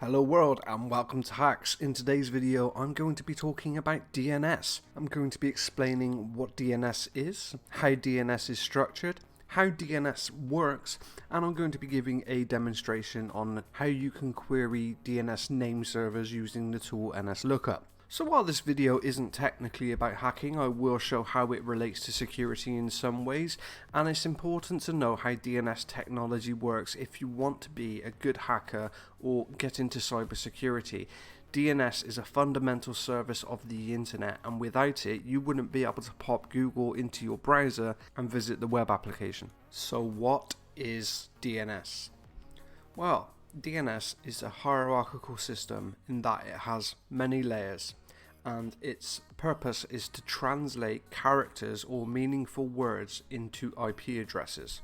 Hello world and welcome to HaXeZ. In today's video I'm going to be talking about DNS. I'm going to be explaining what DNS is, how DNS is structured, how DNS works, and I'm going to be giving a demonstration on how you can query DNS name servers using the tool NSLookup. So while this video isn't technically about hacking, I will show how it relates to security in some ways, and it's important to know how DNS technology works if you want to be a good hacker or get into cybersecurity. DNS is a fundamental service of the internet, and without it you wouldn't be able to pop Google into your browser and visit the web application. So what is DNS? Well, DNS is a hierarchical system in that it has many layers, and its purpose is to translate characters or meaningful words into IP addresses.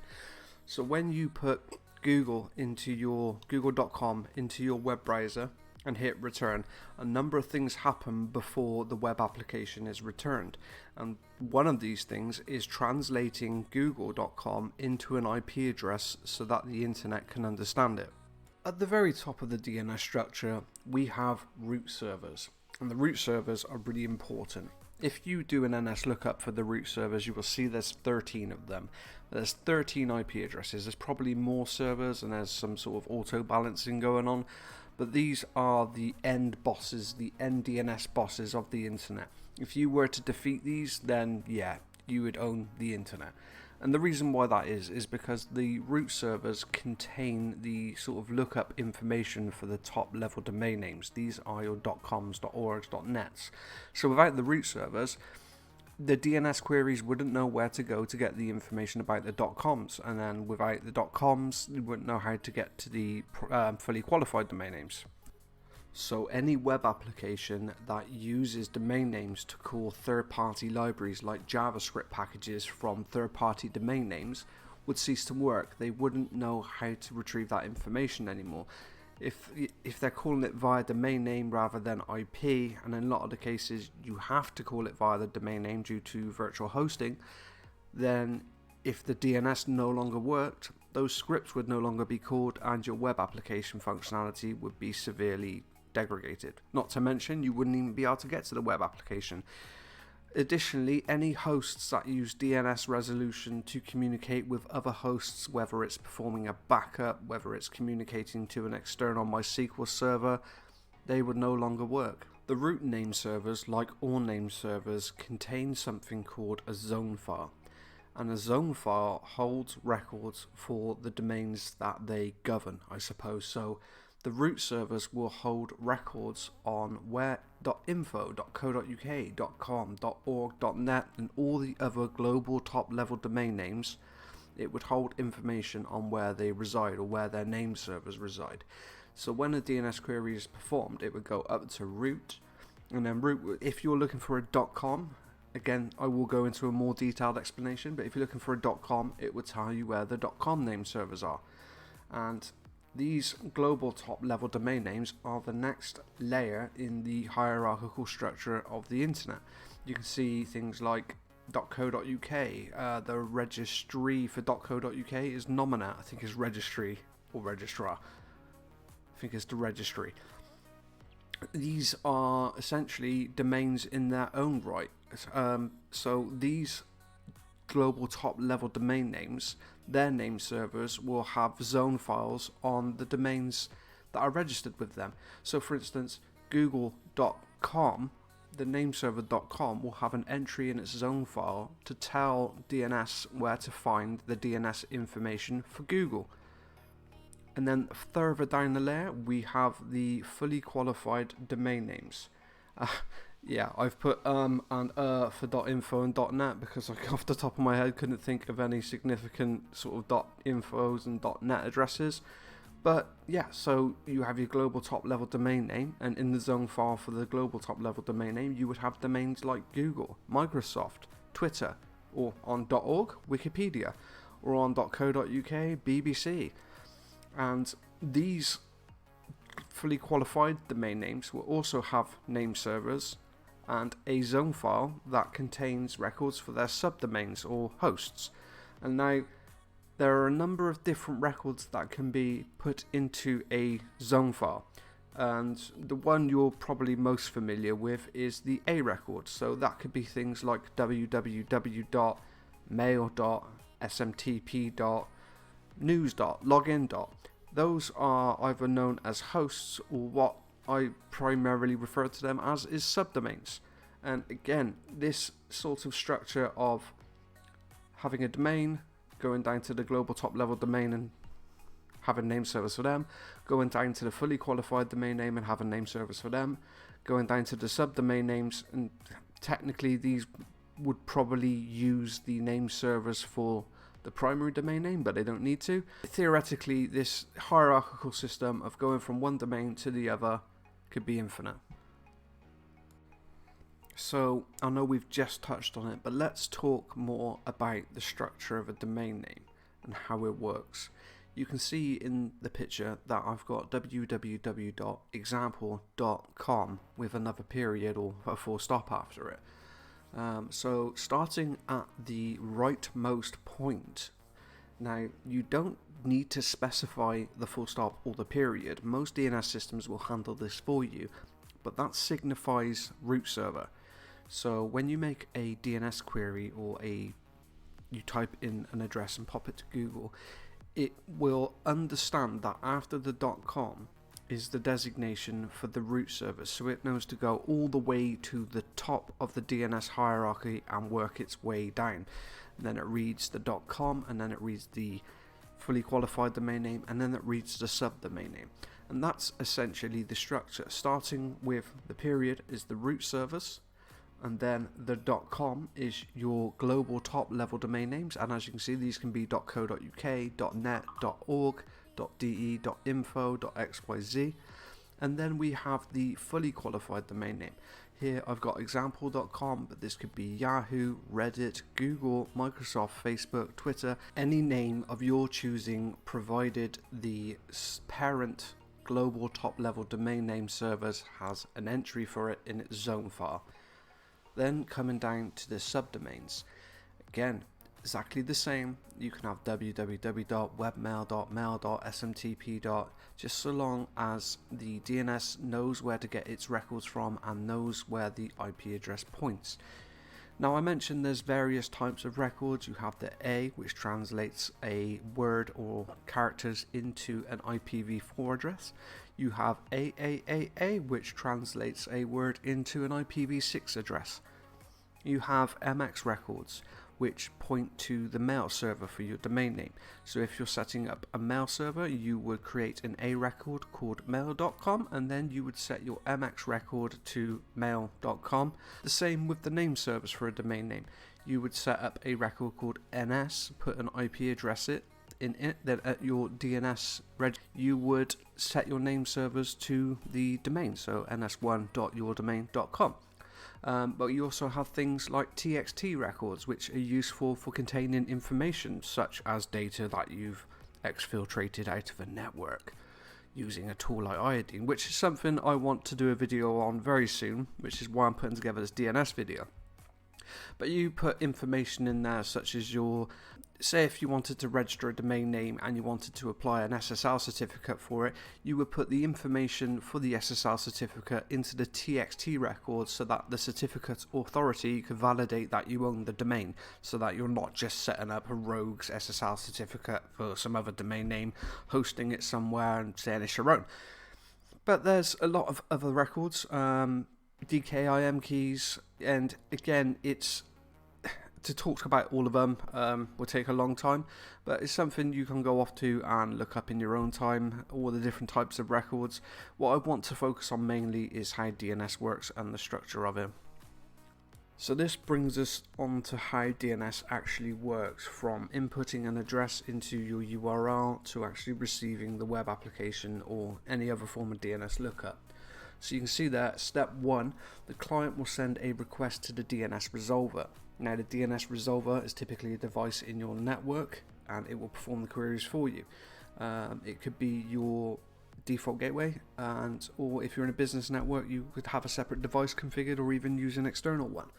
So when you put Google into your google.com into your web browser and hit return, a number of things happen before the web application is returned, and one of these things is translating google.com into an IP address so that the internet can understand it. At the very top of the DNS structure we have root servers, and the root servers are really important. If you do an NSLookup for the root servers, you will see there's 13 of them. There's 13 IP addresses. There's probably more servers and there's some sort of auto balancing going on, but these are the end bosses, the end DNS bosses of the internet. If you were to defeat these, then yeah, you would own the internet. And the reason why that is because the root servers contain the sort of lookup information for the top level domain names. These are your .coms, .orgs, .nets. So without the root servers, the DNS queries wouldn't know where to go to get the information about the .coms, and then without the .coms, you wouldn't know how to get to the fully qualified domain names. So any web application that uses domain names to call third-party libraries like JavaScript packages from third-party domain names would cease to work. They wouldn't know how to retrieve that information anymore. If they're calling it via domain name rather than IP, and in a lot of the cases you have to call it via the domain name due to virtual hosting, then if the DNS no longer worked, those scripts would no longer be called and your web application functionality would be severely degraded. Not to mention you wouldn't even be able to get to the web application. Additionally, any hosts that use DNS resolution to communicate with other hosts, whether it's performing a backup, whether it's communicating to an external MySQL server, they would no longer work. The root name servers, like all name servers, contain something called a zone file, and a zone file holds records for the domains that they govern, I suppose. So the root servers will hold records on where .info, .co.uk, .com, .org, .net and all the other global top level domain names. It would hold information on where they reside or where their name servers reside. So when a DNS query is performed, it would go up to root, and then root, if you're looking for a .com, again I will go into a more detailed explanation, but if you're looking for a .com, it would tell you where the .com name servers are. And these global top level domain names are the next layer in the hierarchical structure of the internet. You can see things like .co.uk, the registry for .co.uk is Nomina, I think is registry or registrar, I think it's the registry. These are essentially domains in their own right. So these global top level domain names, their name servers will have zone files on the domains that are registered with them. So for instance, google.com, the name server .com will have an entry in its zone file to tell DNS where to find the DNS information for Google. And then further down the layer we have the fully qualified domain names. Yeah, I've put and for .info and .net because off the top of my head couldn't think of any significant sort of .infos and .net addresses. But yeah, so you have your global top level domain name, and in the zone file for the global top level domain name you would have domains like Google, Microsoft, Twitter, or on .org, Wikipedia, or on .co.uk, BBC. And these fully qualified domain names will also have name servers and a zone file that contains records for their subdomains or hosts. And now there are a number of different records that can be put into a zone file. And the one you're probably most familiar with is the A record. So that could be things like www.mail.smtp.news.login. Those are either known as hosts, or what I primarily refer to them as is subdomains. And again, this sort of structure of having a domain, going down to the global top level domain and having name servers for them, going down to the fully qualified domain name and having name servers for them, going down to the subdomain names, and technically these would probably use the name servers for the primary domain name, but they don't need to. Theoretically, this hierarchical system of going from one domain to the other could be infinite. So I know we've just touched on it, but let's talk more about the structure of a domain name and how it works. You can see in the picture that I've got www.example.com with another period or a full stop after it. So starting at the rightmost point, now you don't need to specify the full stop or the period. Most DNS systems will handle this for you, but that signifies root server. So when you make a DNS query or you type in an address and pop it to Google, it will understand that after the .com is the designation for the root server, so it knows to go all the way to the top of the DNS hierarchy and work its way down. And then it reads the .com, and then it reads the fully qualified domain name, and then it reads the subdomain name. And that's essentially the structure. Starting with the period is the root service, and then the .com is your global top level domain names, and as you can see, these can be .co.uk, .net, .org, .de, .info, .xyz, and then we have the fully qualified domain name. Here I've got example.com, but this could be Yahoo, Reddit, Google, Microsoft, Facebook, Twitter, any name of your choosing, provided the parent global top level domain name servers has an entry for it in its zone file. Then coming down to the subdomains, again exactly the same. You can have www.webmail.mail.smtp. Just so long as the DNS knows where to get its records from and knows where the IP address points. Now I mentioned there's various types of records. You have the A, which translates a word or characters into an IPv4 address. You have AAAA, which translates a word into an IPv6 address. You have MX records, which point to the mail server for your domain name. So if you're setting up a mail server, you would create an A record called mail.com, and then you would set your MX record to mail.com. The same with the name servers for a domain name. You would set up a record called NS, put an IP address in it, then at your DNS you would set your name servers to the domain, so ns1.yourdomain.com. But you also have things like TXT records, which are useful for containing information such as data that you've exfiltrated out of a network using a tool like Iodine, which is something I want to do a video on very soon, which is why I'm putting together this DNS video. But you put information in there such as your, say if you wanted to register a domain name and you wanted to apply an SSL certificate for it, you would put the information for the SSL certificate into the TXT record so that the certificate authority could validate that you own the domain, so that you're not just setting up a rogue's SSL certificate for some other domain name, hosting it somewhere and saying it's your own. But there's a lot of other records, DKIM keys, and again, it's to talk about all of them will take a long time, but it's something you can go off to and look up in your own time, all the different types of records. What I want to focus on mainly is how DNS works and the structure of it. So this brings us on to how DNS actually works, from inputting an address into your URL to actually receiving the web application or any other form of DNS lookup. So you can see there, step 1, the client will send a request to the DNS resolver. Now the DNS resolver is typically a device in your network and it will perform the queries for you. It could be your default gateway, or if you're in a business network you could have a separate device configured or even use an external one.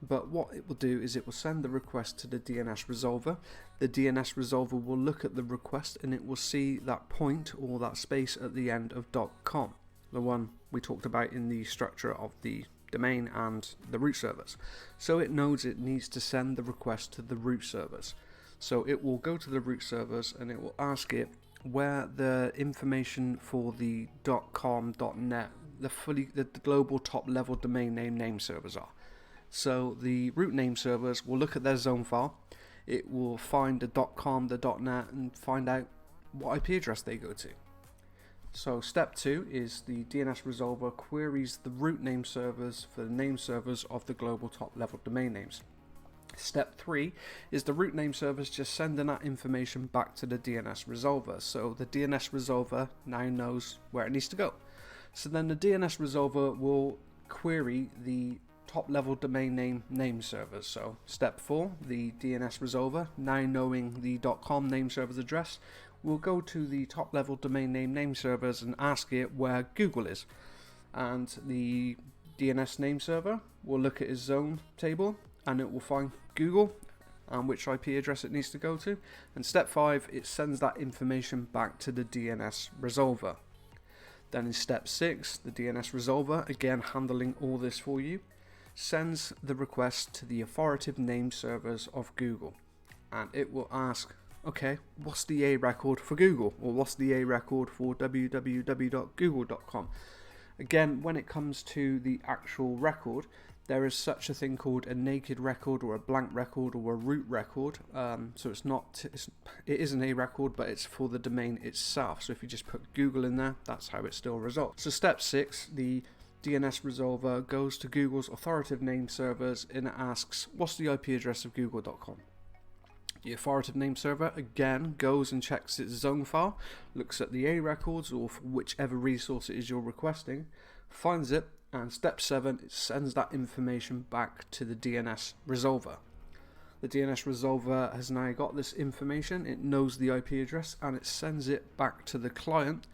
But what it will do is it will send the request to the DNS resolver. The DNS resolver will look at the request and it will see that point or that space at the end of .com. the one we talked about in the structure of the domain and the root servers. So it knows it needs to send the request to the root servers. So it will go to the root servers and it will ask it where the information for the .com, .net, the global top level domain name servers are. So the root name servers will look at their zone file. It will find the .com, the .net, and find out what IP address they go to. So step 2 is the DNS resolver queries the root name servers for the name servers of the global top level domain names. Step 3 is the root name servers just sending that information back to the DNS resolver. So the DNS resolver now knows where it needs to go. So then the DNS resolver will query the top level domain name servers. So step 4, the DNS resolver, now knowing the .com name server's address, will go to the top level domain name servers and ask it where Google is. And the DNS name server will look at its zone table and it will find Google and which IP address it needs to go to. And step 5, it sends that information back to the DNS resolver. Then in step 6, the DNS resolver, again handling all this for you, sends the request to the authoritative name servers of Google. And it will ask, okay, what's the A record for Google? Or what's the A record for www.google.com? Again, when it comes to the actual record, there is such a thing called a naked record or a blank record or a root record. So it is an A record, but it's for the domain itself. So if you just put Google in there, that's how it still results. So step 6, the DNS resolver goes to Google's authoritative name servers and it asks, what's the IP address of google.com? The authoritative name server again goes and checks its zone file, looks at the A records or for whichever resource it is you're requesting, finds it, and step 7, it sends that information back to the DNS resolver. The DNS resolver has now got this information, it knows the IP address, and it sends it back to the client,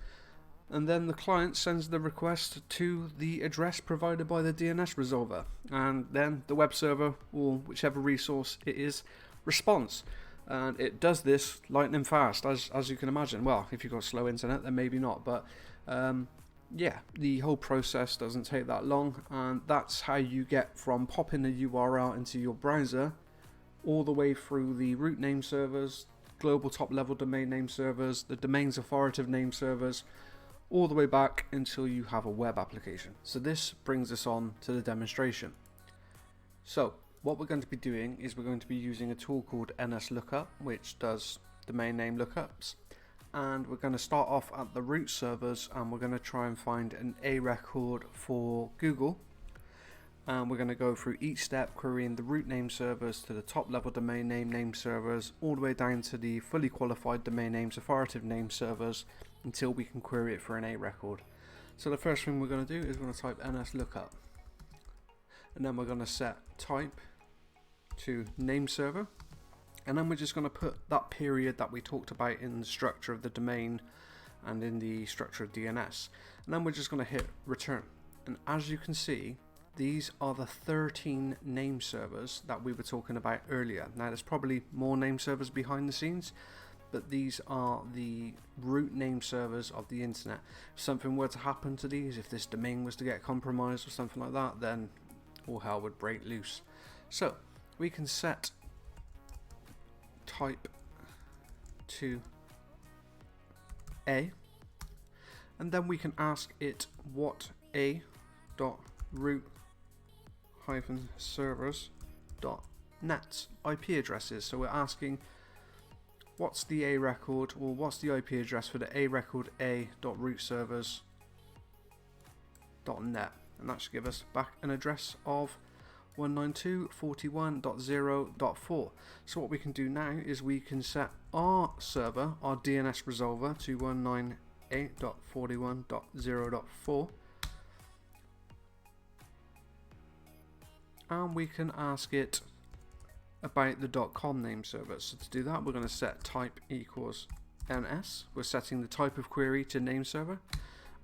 and then the client sends the request to the address provided by the DNS resolver, and then the web server, or whichever resource it is, responds. And it does this lightning fast, as you can imagine. Well, if you've got slow internet, then maybe not, but yeah, the whole process doesn't take that long, and that's how you get from popping a URL into your browser all the way through the root name servers, global top level domain name servers, the domain's authoritative name servers, all the way back until you have a web application. So this brings us on to the demonstration. So what we're going to be doing is we're going to be using a tool called NSLookup, which does domain name lookups. And we're going to start off at the root servers and we're going to try and find an A record for Google, and we're going to go through each step querying the root name servers to the top level domain name servers all the way down to the fully qualified domain names authoritative name servers until we can query it for an A record. So the first thing we're going to do is we're going to type NSLookup, and then we're going to set type to name server. And then we're just going to put that period that we talked about in the structure of the domain and in the structure of DNS. And then we're just going to hit return. And as you can see, these are the 13 name servers that we were talking about earlier. Now there's probably more name servers behind the scenes, but these are the root name servers of the internet. If something were to happen to these, if this domain was to get compromised or something like that, then all hell would break loose. So we can set type to A, and then we can ask it what a.root-servers.net's IP address is. So we're asking what's the A record, or what's the IP address for the A record a.root-servers.net, and that should give us back an address of 192.41.0.4. So what we can do now is we can set our server, our DNS resolver, to 198.41.0.4, and we can ask it about the .com name server. So to do that, we're going to set type equals ns. We're setting the type of query to name server,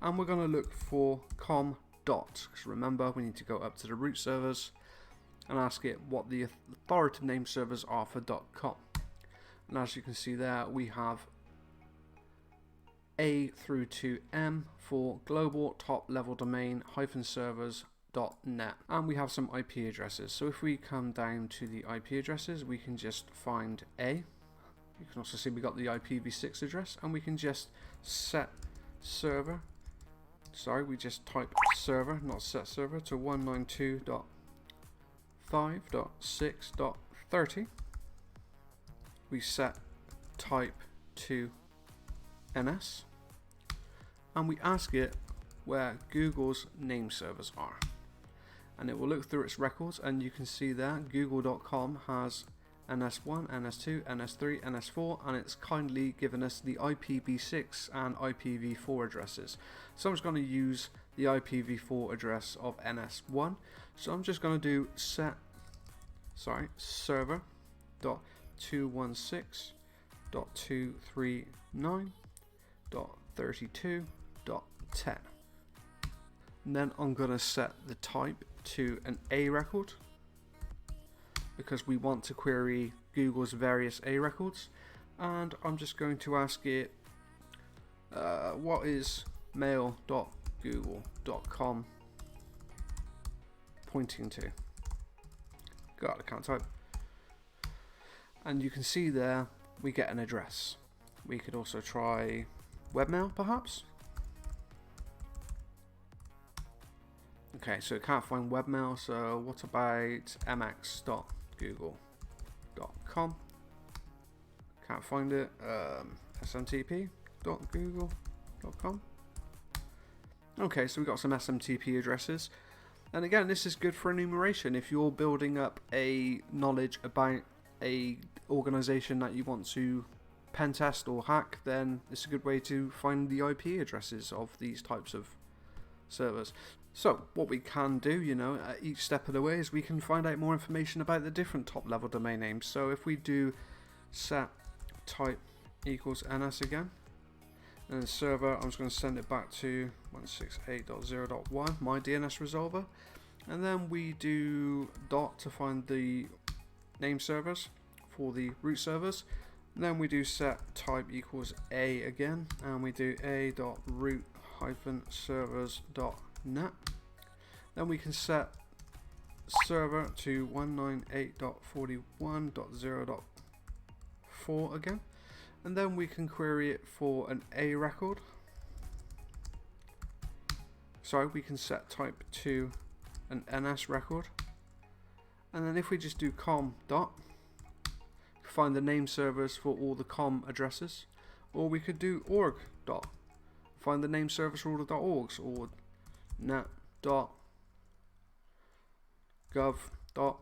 and we're going to look for com dot, because remember we need to go up to the root servers and ask it what the authoritative name servers are for .com. And as you can see there, we have A through to M for global top level domain -servers.net, and we have some IP addresses. So if we come down to the IP addresses, we can just find A. You can also see we got the IPv6 address, and we can just set server. Sorry, we just type server, not set server, to 192.5.6.30. We set type to NS, and we ask it where Google's name servers are, and it will look through its records, and you can see there google.com has NS1, NS2, NS3, NS4, and it's kindly given us the IPv6 and IPv4 addresses. So I'm just going to use the IPv4 address of NS1. So I'm just going to do server.216.239.32.10, and then I'm going to set the type to an A record, because we want to query Google's various A records. And I'm just going to ask it what is mail.google.com pointing to. God, I can't type. And you can see there we get an address. We could also try webmail perhaps. Okay, so it can't find webmail, so what about mx.google.com? Can't find it. smtp.google.com. Okay, so we've got some SMTP addresses. And again, this is good for enumeration. If you're building up a knowledge about a organization that you want to pen test or hack, then it's a good way to find the IP addresses of these types of servers. So what we can do, at each step of the way, is we can find out more information about the different top level domain names. So if we do set type equals NS again, and then server, I'm just going to send it back to 168.0.1, my DNS resolver, and then we do dot to find the name servers for the root servers. And then we do set type equals A again, and we do a.root-servers.net. Then we can set server to 198.41.0.4 again, and then we can query it for an A record. So we can set type to an NS record, and then if we just do com dot, find the name servers for all the com addresses, or we could do org dot, find the name servers for all the .orgs, or net dot gov dot.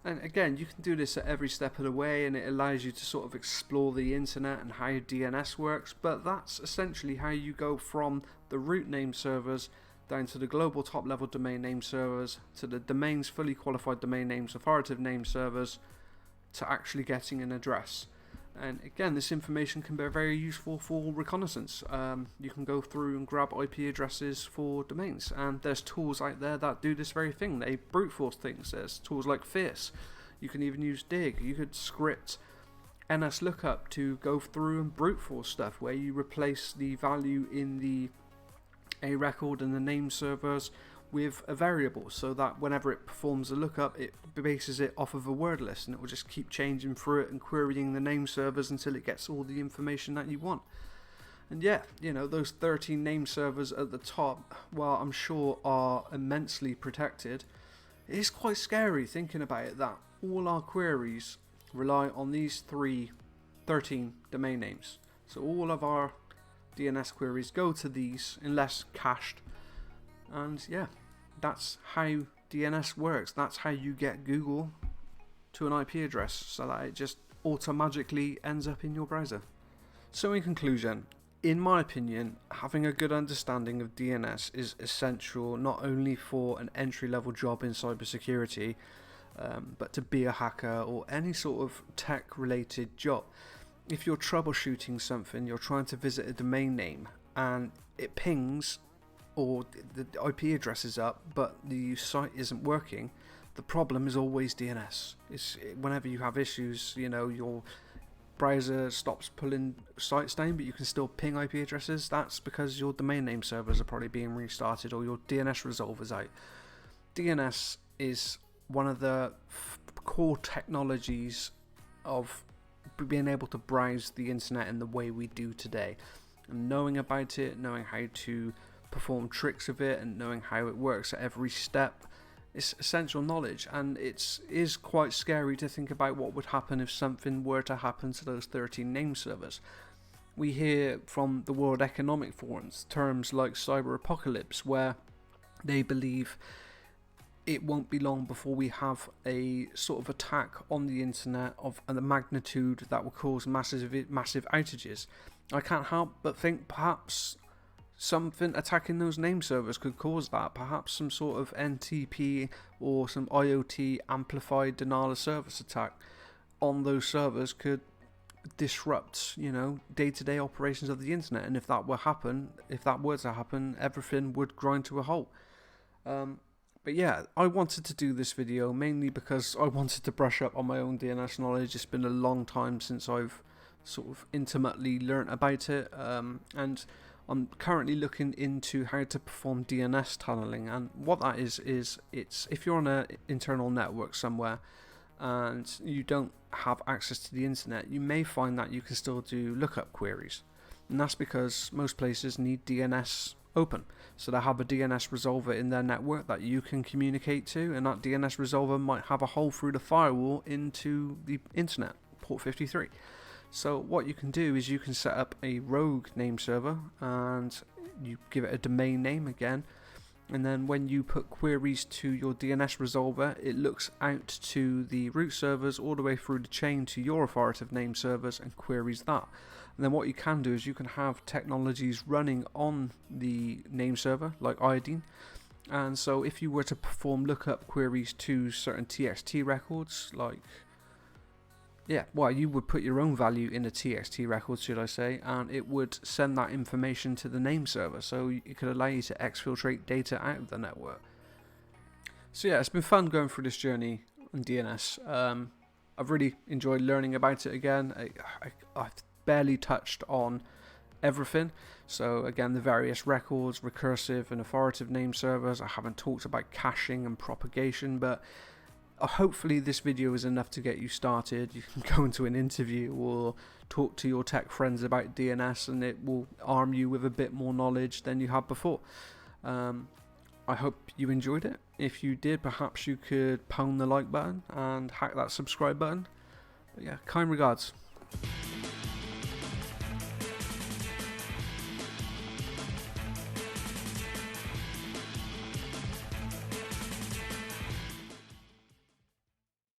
And again, you can do this at every step of the way, and it allows you to sort of explore the internet and how DNS works. But that's essentially how you go from the root name servers down to the global top level domain name servers, to the domains, fully qualified domain names, authoritative name servers, to actually getting an address. And again, this information can be very useful for reconnaissance. You can go through and grab IP addresses for domains, and there's tools out there that do this very thing. They brute force things. There's tools like Fierce. You can even use Dig. You could script NS lookup to go through and brute force stuff, where you replace the value in the A record and the name servers with a variable, so that whenever it performs a lookup, it bases it off of a word list, and it will just keep changing through it and querying the name servers until it gets all the information that you want. And yeah, those 13 name servers at the top, while I'm sure are immensely protected, it is quite scary thinking about it, that all our queries rely on these 13 domain names. So all of our DNS queries go to these unless cached. And yeah, that's how DNS works. That's how you get Google to an IP address, so that it just automatically ends up in your browser. So in conclusion, in my opinion, having a good understanding of DNS is essential, not only for an entry-level job in cybersecurity, but to be a hacker or any sort of tech-related job. If you're troubleshooting something, you're trying to visit a domain name and it pings, or the IP address is up but the site isn't working, the problem is always DNS. Whenever you have issues, you're browser stops pulling sites down, but you can still ping IP addresses, that's because your domain name servers are probably being restarted or your DNS resolver's out. DNS is one of the core technologies of being able to browse the internet in the way we do today. And knowing about it, knowing how to perform tricks of it, and knowing how it works at every step, it's essential knowledge. And it is quite scary to think about what would happen if something were to happen to those 13 name servers. We hear from the World Economic Forum's terms like cyber apocalypse, where they believe it won't be long before we have a sort of attack on the internet of the magnitude that will cause massive outages. I can't help but think perhaps something attacking those name servers could cause that. Perhaps some sort of NTP or some IoT amplified denial of service attack on those servers could disrupt, day-to-day operations of the internet. And if that were to happen, everything would grind to a halt. But yeah, I wanted to do this video mainly because I wanted to brush up on my own DNS knowledge. It's been a long time since I've sort of intimately learnt about it, and I'm currently looking into how to perform DNS tunneling. And what that is it's if you're on an internal network somewhere and you don't have access to the internet, you may find that you can still do lookup queries, and that's because most places need DNS open, so they have a DNS resolver in their network that you can communicate to, and that DNS resolver might have a hole through the firewall into the internet, port 53. So what you can do is you can set up a rogue name server and you give it a domain name again, and then when you put queries to your DNS resolver, it looks out to the root servers all the way through the chain to your authoritative name servers and queries that. And then what you can do is you can have technologies running on the name server like Iodine, and so if you were to perform lookup queries to certain TXT records, you would put your own value in a TXT record, should I say, and it would send that information to the name server, so it could allow you to exfiltrate data out of the network. So yeah, it's been fun going through this journey on DNS. I've really enjoyed learning about it again. I've barely touched on everything. So again, the various records, recursive and authoritative name servers. I haven't talked about caching and propagation, but hopefully this video is enough to get you started. You can go into an interview or talk to your tech friends about DNS, and it will arm you with a bit more knowledge than you had before. I hope you enjoyed it. If you did, perhaps you could pound the like button and hack that subscribe button. But yeah, kind regards.